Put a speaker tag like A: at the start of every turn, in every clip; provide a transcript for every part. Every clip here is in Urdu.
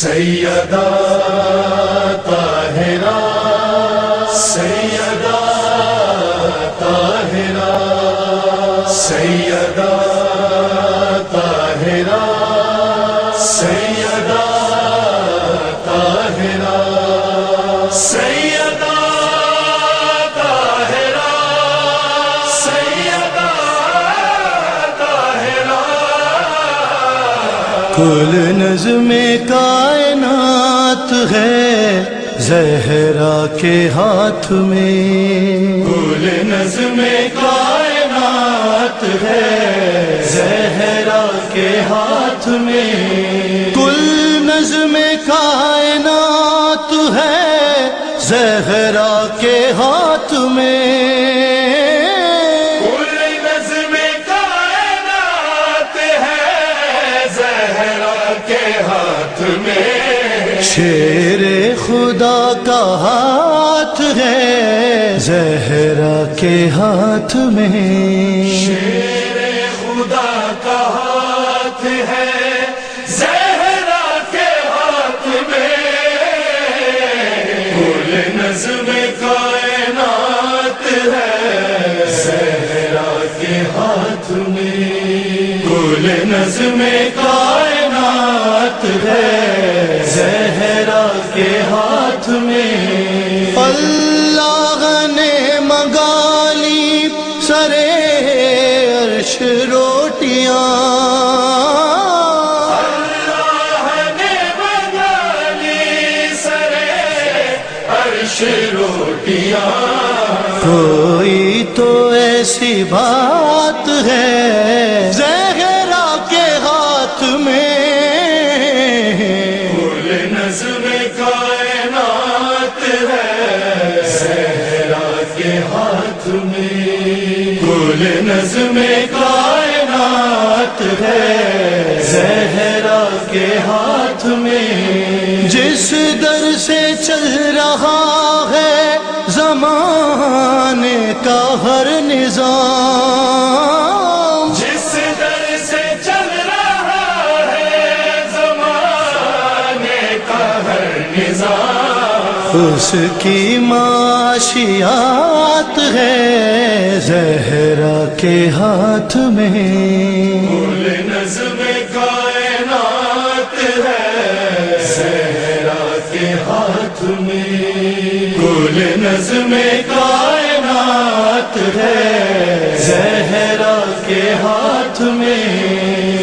A: سیدہ طاہرہ سیدہ طاہرہ سیدہ طاہرہ سیدہ طاہرہ سیدہ طاہرہ سیدہ طاہرہ
B: کل نظم کائنات ہے زہرا کے ہاتھ میں،
A: کل نظم کائنات ہے زہرا کے ہاتھ میں،
B: کل نظم کائنات ہے زہرا کے ہاتھ میں،
A: کل نظم کائنات ہے زہرا کے ہاتھ میں،
B: شیر خدا کا ہاتھ ہے زہرا کے ہاتھ میں،
A: شیر خدا کا ہاتھ ہے زہرا کے ہاتھ میں، کل نظم کائنات ہے زہرا کے ہاتھ میں، کل نظم کائنات ہے زہرا کے ہاتھ میں،
B: اللہ نے منگا لی سرے عرش روٹیاں،
A: اللہ نے منگا لی سرے عرش روٹیاں،
B: کوئی تو ایسی بات ہے زہرا کے ہاتھ میں،
A: کل نظم کائنات ہے زہرا کے ہاتھ میں، کل نظم کائنات ہے زہرا کے ہاتھ میں،
B: جس در سے چل رہا ہے زمانے کا ہر نظام،
A: جس در سے چل رہا ہے زمانے کا ہر نظام،
B: اس کی معاشیات ہے زہرا کے ہاتھ میں،
A: کل نظم کائنات ہے زہرا کے ہاتھ میں، کل نظم کائنات ہے زہرا کے ہاتھ میں،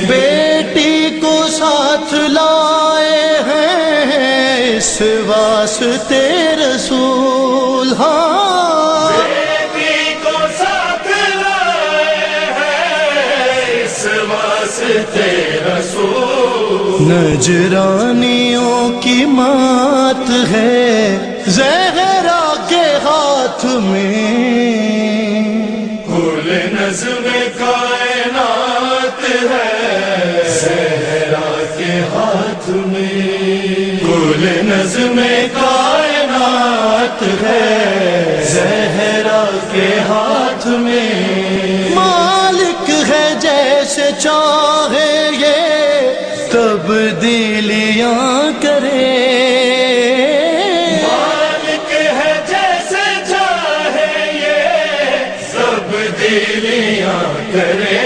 B: بیٹی کو ساتھ لائے ہیں اس واسطے رسول، ہاں
A: بیٹی کو ساتھ لائے ہیں اس واسطے رسول،
B: نجرانیوں کی مات ہے زہرا کے ہاتھ میں،
A: کل نظم کائنات ہے زہرا کے ہاتھ میں، کل نظم کائنات ہے زہرا کے ہاتھ میں،
B: مالک ہے جیسے چاہے یہ تبدیلیاں کرے،
A: مالک ہے جیسے چاہے یہ تبدیلیاں کرے،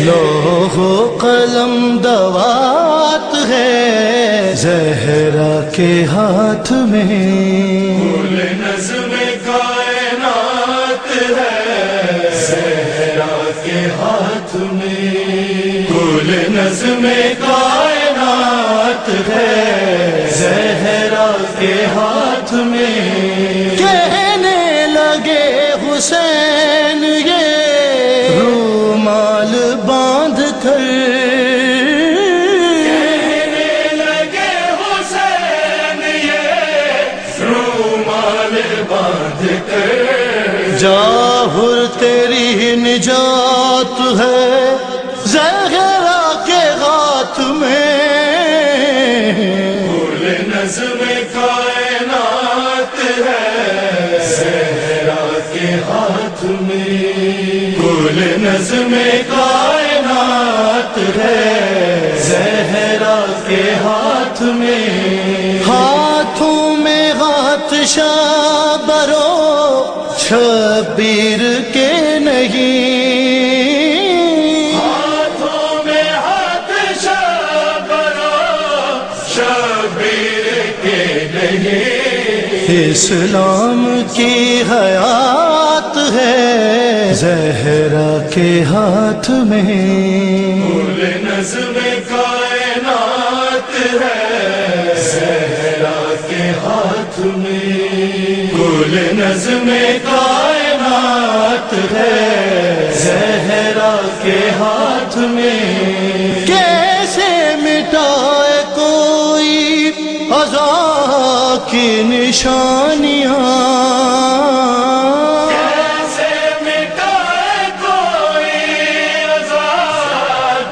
B: لوح و قلم دوات ہے زہرا کے ہاتھ میں،
A: کل نظم کائنات ہے زہرا کے ہاتھ میں، کل نظم کائنات ہے زہرا کے ہاتھ میں،
B: کہنے لگے حسین یہ رومال باندھ کر،
A: کہنے لگے حسین یہ رومال باندھ کر،
B: ظاہر تیری نجات ہے زہرا کے ہاتھ میں،
A: کل نظم کائنات ہے زہرا کے ہاتھ میں، کل نظم کائنات ہے زہرا کے ہاتھ ہاتھ میں،
B: ہاتھوں میں ہاتھ شابرو شبیر کے نہیں،
A: ہاتھوں میں ہاتھ شابرو شبیر کے نہیں،
B: اسلام کی حیات ہے زہرا کے ہاتھ میں،
A: کل نظم کائنات ہے زہرا کے ہاتھ میں، کل نظم کائنات ہے زہرا کے ہاتھ میں،
B: کیسے مٹائے کوئی عزا کی نشانیاں،
A: کیسے مٹائے کوئی عزا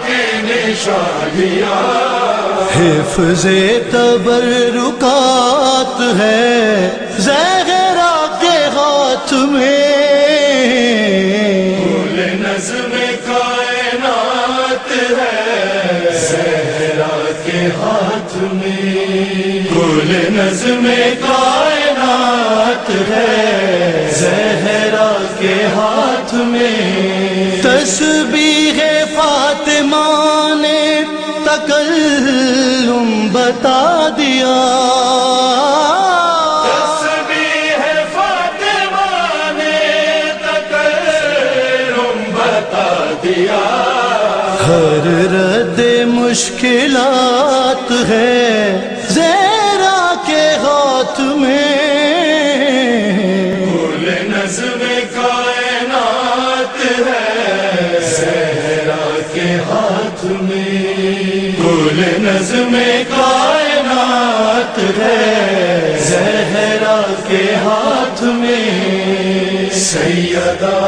A: کی نشانیاں،
B: حفظ تبرکات ہے زہرا کے ہاتھ میں،
A: کل نظم کائنات ہے زہرا کے ہاتھ میں، کل نظم کائنات ہے زہرا کے ہاتھ میں،
B: تسبیح فاطمہ نے تکلم بتا دیا،
A: تسبیح فاطمہ نے تکلم بتا دیا،
B: ہر رد مشکلات ہے زہرا کے ہاتھ میں،
A: کل نظم کائنات ہے زہرا کے ہاتھ میں، کل نظم کائنات ہے زہرا کے ہاتھ میں، سیدہ